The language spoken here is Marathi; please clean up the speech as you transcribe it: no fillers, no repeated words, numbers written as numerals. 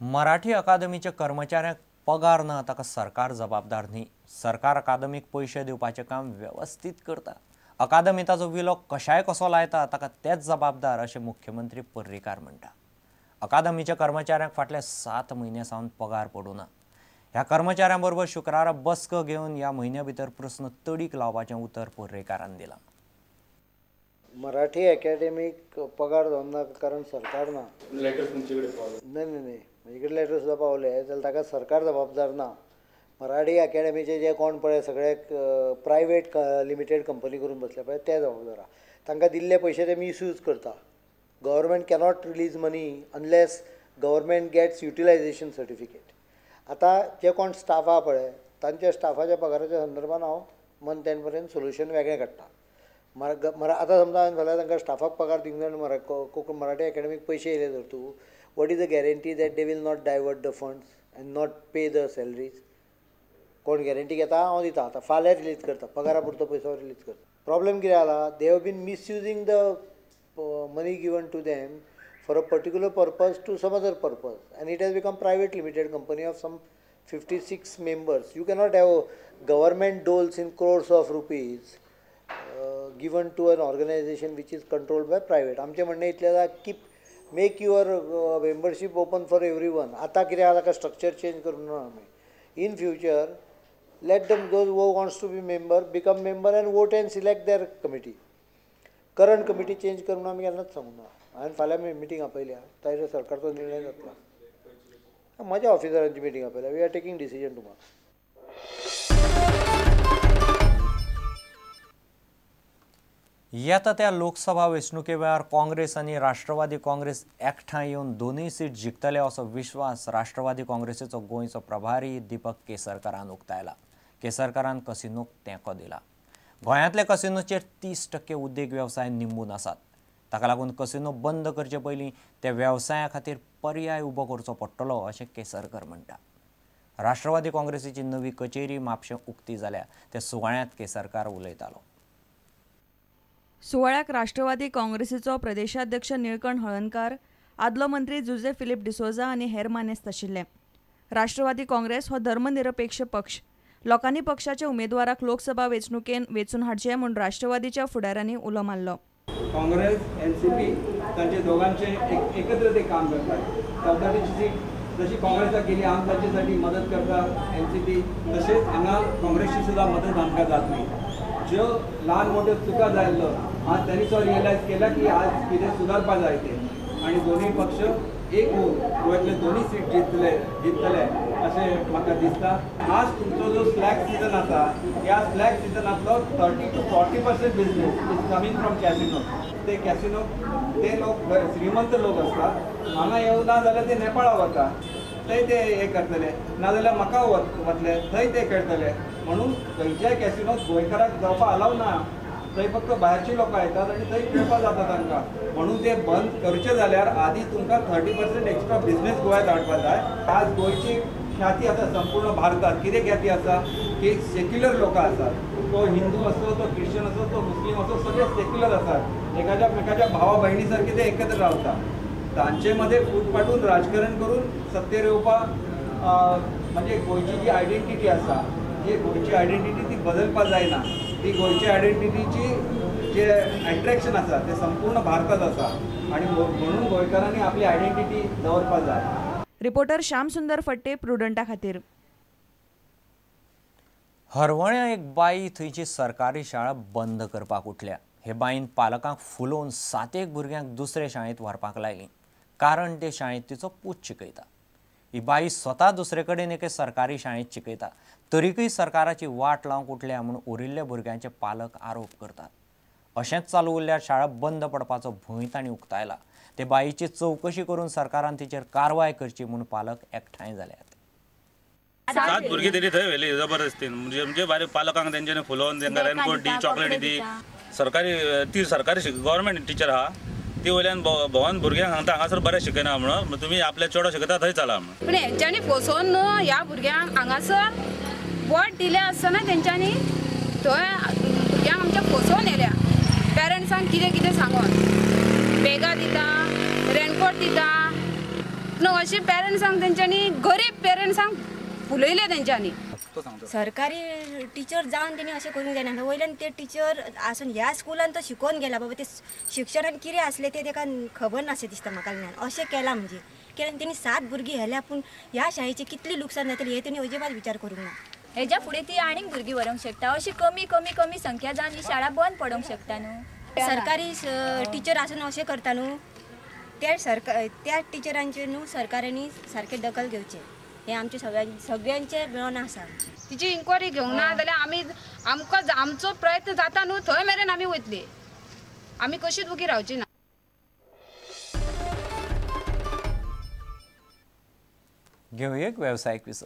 मराठी अकादमीच्या कर्मचाऱ्यांक पगार ना ताका सरकार जबाबदार न्ही। सरकार अकादमीक पैसे दिवपाचें काम व्यवस्थित करता। अकादमी ताचो विलो कशाय कसो लायता ताका तेच जबाबदार अशें मुख्यमंत्री पर्रीकार म्हणटा। अकादमीच्या कर्मचाऱ्यांक फाटल्या 7 म्हयन्यां सावन पगार पडूं ना। ह्या कर्मचाऱ्यां बरोबर शुक्रारा बसक घेवन ह्या म्हयन्या भितर प्रस्न तडीक लावपाचें उतर पर्रीकारान दिलां। मराठी अकॅडमीक पगार जावना कारण सरकार ना। लेटर तुमचे कडेन पावले? नाही म्हजे कडेन लेटर सुद्दां पावले जाल्यार ताका सरकार जबाबदार ना। मराठी अकॅडमीचे जे कोण पळय सगळे प्रायवेट लिमिटेड कंपनी करून बसले पळय ते जबाबदार आहा। तांकां दिल्ले पयशे ते मिसयूज करता। Government cannot release money unless government gets utilisation certificate. आतां जे कोण स्टाफ आहा पळय तांच्या स्टाफाच्या पगाराच्या संदर्भान हांव मंथ एंड पर्यंत सोल्युशन वेगळें काडटा। आतां समजा हांवें जाल्यार तांकां स्टाफाक पगार दिवंक जाय मराठी अकॅडमीक पयशे येयले जर तूं what is the guarantee that they will not divert the funds and not pay the salaries. कोण गॅरंटी घेता हांव दिता। आतां फाल्यां रिलीज करता पगारा पुरतो पयसो रिलीज करता। प्रॉब्लेम कितें जाला they have been misusing the money given to them for a particular purpose to some other purpose and it has become private limited company of some 56 members. You cannot have government doles in crores of rupees given to an organization which is controlled by private. आमचे म्हणणे इतले आसा keep make your membership open for everyone. आतां कितें आसा ताका स्ट्रक्चर चेंज करूंक ना आमी। In future let them those who wants to be member become member and vote and select their committee. Current committee change करून आमी केन्नाच सांगूंक ना। हांवें फाल्यां मिटींग आपयल्या ताजेर सरकारचो निर्णय जातलो। माझ्या ऑफिसरांची मिटींग आपयल्या। We are taking decision tomorrow. येता त्या लोकसभा वेंचणुके वेळार काँग्रेस आनी राष्ट्रवादी काँग्रेस एकठांय येवन दोनूय सीट जिखतले असो विश्वास राष्ट्रवादी काँग्रेसीचो गोंयचो प्रभारी दीपक केसरकरान उक्तायला। केसरकरान कसिनोक तेंको दिला। गोंयांतले कसिनोचेर 30% उद्देग वेवसाय निंबून आसात। ताका लागून कसिनो बंद करचे पयलीं त्या वेवसाया खातीर पर्याय उबो करचो पडटलो अशें केसरकर म्हणटा। राष्ट्रवादी काँग्रेसीची नवी कचेरी म्हापशें उक्ती जाल्या त्या सुवाळ्यांत केसरकार उलयतालो। सुवाळ्याक राष्ट्रवादी काँग्रेसीचो प्रदेशाध्यक्ष निळकंठ हळर्णकार, आदलो मंत्री जुजे फिलिप डिसोजा आनी हेर मानेस्त आशिल्ले। राष्ट्रवादी काँग्रेस हो धर्मनिरपेक्ष पक्ष। लोकांनी पक्षाच्या उमेदवाराक लोकसभा वेंचणुकेन वेंचून हाडचे म्हूण राष्ट्रवादीच्या फुडाऱ्यांनी उलो मारलो। काँग्रेस एनसीपी तांचे दोगांचे एकत्र ते काम करतात। चौथाची सीट जशी काँग्रेसाक गेली आम तांच्यासाठी मदत करता एनसीपी तसेच हांगा काँग्रेसची सुद्धा मदत आमकां जातली। ज्यो ल्हान मोठ्यो चुका जाल्लो आज त्यांनी तो रियलायज केला की आज कितें सुदारपा जाय ते आनी दोनूय पक्ष एक होऊन गोंयांतले दोनूय सीट जिखतले अशें म्हाका दिसता। आज तुमचो जो फ्लॅग सिजन आसा ह्या फ्लॅग सिजनांतलो 30 to 40% business is coming from casino. ते कॅसिनो ते लोक श्रीमंत लोक असतात हांगा येवं ना जाल्यार ते नेपाळा वता थंय ते हे करतले नाजाल्यार म्हाका वतले थंय ते खेळटले म्हणून खंयच्याय कॅसिनोत गोंयकाराक जावपा अलाव ना। थंय फक्त भायरची लोकां येतात आनी थंय खेळपा जाता तांकां म्हणून ते बंद करचे जाल्यार आदी तुमकां 30% एक्स्ट्रा बिजनेस गोंयांत हाडपा जाय। आज गोंयची ख्याती आसा संपूर्ण भारतात कितें ख्याती आसा की सेक्युलर लोकां आसात। तो हिंदू असो तो ख्रिश्चन असो तो मुस्लीम असो सगळे सेक्युलर आसात। एकाच्या भावा भयणी सारखे ते एकत्र रावतात। तांचे मध्ये फूट पाडून राजकारण करून सत्तेर येवपा म्हणजे गोंयची जी आयडेंटिटी आसा जी गोंयची आयडेंटिटी ती बदलपा जायना। ती गोंयची आयडेंटिटीची जे अट्रॅक्शन आसा ते संपूर्ण भारतात आसा आनी म्हणून गोंयकारांनी आपली आयडेंटिटी दवरपा जाय। रिपोर्टर श्याम सुंदर फट्टे प्रुडंटा खातीर। हरवळ्या एक बाई थंयची सरकारी शाळा बंद करपाक उठल्या। हे बाईन पालकांक फुलोवन 7 भुरग्यांक दुसरे शाळेंत व्हरपाक लायली कारण ते शाळेंत तिचो पूत शिकयता। ही बाई स्वता दुसरे कडेन एके सरकारी शाळेंत शिकयता तरीकय सरकाराची वाट लावंक उठल्या म्हूण उरिल्ल्या भुरग्यांचे पालक आरोप करतात। अशेंच चालू उरल्यार शाळा बंद पडपाचो भंय तांणी उक्तायला। ते बाईची चवकशी करून सरकारान तिचेर कारवाय करची म्हूण पालक एकठांय जाल्यात। 7 भुरगीं तरी थंय व्हेली जबरदस्तीन म्हणजे बारीक पालकांक तेंच्यांनी फुलोवन तेंकां रेनकोट दी चॉकलेट दी। सरकारी गव्हर्मेंट टीचर आहा ती वयल्यान भोवन भुरग्यांक सांगता हांगासर बरें शिकयना म्हणून तुमी आपल्या चेडो शिकयता थंय चला म्हणून। पण हेंच्यांनी फसोवन ह्या भुरग्यांक हांगासर वोट दिले आसतना तेंच्यांनी थंय भुरग्यांक आमच्या फसोवन येल्या। पेरंट्सांक कितें कितें सांगून बेगां दिता रेनकोट दिता न्हू अशी पेरेंट्सांक तेंच्यांनी गरीब पेरेंट्सांक फुलयले तेंच्यांनी. सरकारी टीचर जावन तेणी अशें करूंक जायना. वयल्यान ते टीचर आसून ह्या स्कुलान तो शिकोवन गेला बाबा ते शिक्षणान कितें आसलें तें तेका खबर नासलें दिसता म्हाका ज्ञान. अशें केलां म्हणजे केलें तेणी 7 भुरगीं हेल्या पूण ह्या शाळेची कितली लुकसाण जातली हे तेणी अजिबात विचार करूंक ना. हेच्या फुडें ती आनीक भुरगीं व्हरूंक शकता. अशी कमी कमी कमी संख्या जावन ही शाळा बंद पडोंक शकता न्हू. सरकारी टीचर आसून अशें करता न्हू त्या टिचरांचे न्हू सरकारांनी सारके दखल घेवचे हे आमचे सगळ्यांचे मिळून आसा. तिची इन्क्वायरी घेवंक ना जाल्यार आमकां आमचो प्रयत्न जाता न्हू थंय मेरेन आमी वयतली. आमी कशीच उगी रावची ना. घेऊया एक व्यावसायिक विसर.